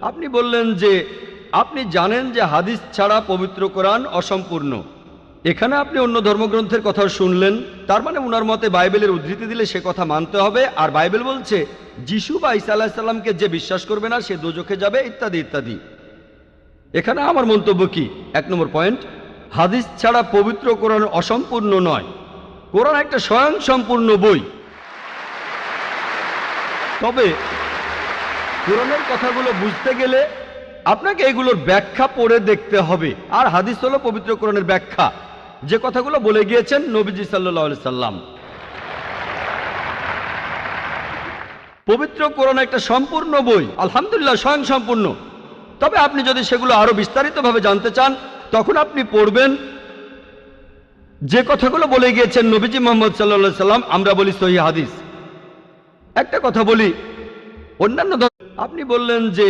আপনি বললেন যে আপনি জানেন যে হাদিস ছাড়া পবিত্র কোরআন অসম্পূর্ণ। এখানে আপনি অন্য ধর্মগ্রন্থের কথা শুনলেন, তার মানে ওনার মতে বাইবেলের উদ্ধৃতি দিলে সে কথা মানতে হবে। আর বাইবেল বলছে যিশু বা ঈসা আলাইহিস সালামকে যে বিশ্বাস করবে না সে দোজখে যাবে, ইত্যাদি ইত্যাদি। এখানে আমার মন্তব্য কি? 1 নম্বর পয়েন্ট, হাদিস ছাড়া পবিত্র কোরআন অসম্পূর্ণ নয়। কোরআন একটা স্বয়ং সম্পূর্ণ বই। তবে কোরআনের কথাগুলো বুঝতে গেলে আপনাকে এগুলোর ব্যাখ্যা পড়ে দেখতে হবে। আর হাদিস হলো পবিত্র কোরআনের ব্যাখ্যা, যে কথাগুলো বলে গিয়েছেন নবীজি সাল্লাল্লাহু আলাইহি সাল্লাম। পবিত্র কোরআন একটা সম্পূর্ণ বই, আলহামদুলিল্লাহ স্বয়ং সম্পূর্ণ। তবে আপনি যদি সেগুলো আরো বিস্তারিতভাবে জানতে চান, তখন আপনি পড়বেন যে কথাগুলো বলে গিয়েছেন নবীজি মুহাম্মদ সাল্লাল্লাহু আলাইহি সাল্লাম, আমরা বলি সহিহ হাদিস। একটা কথা বলি, অন্যান্য আপনি বললেন যে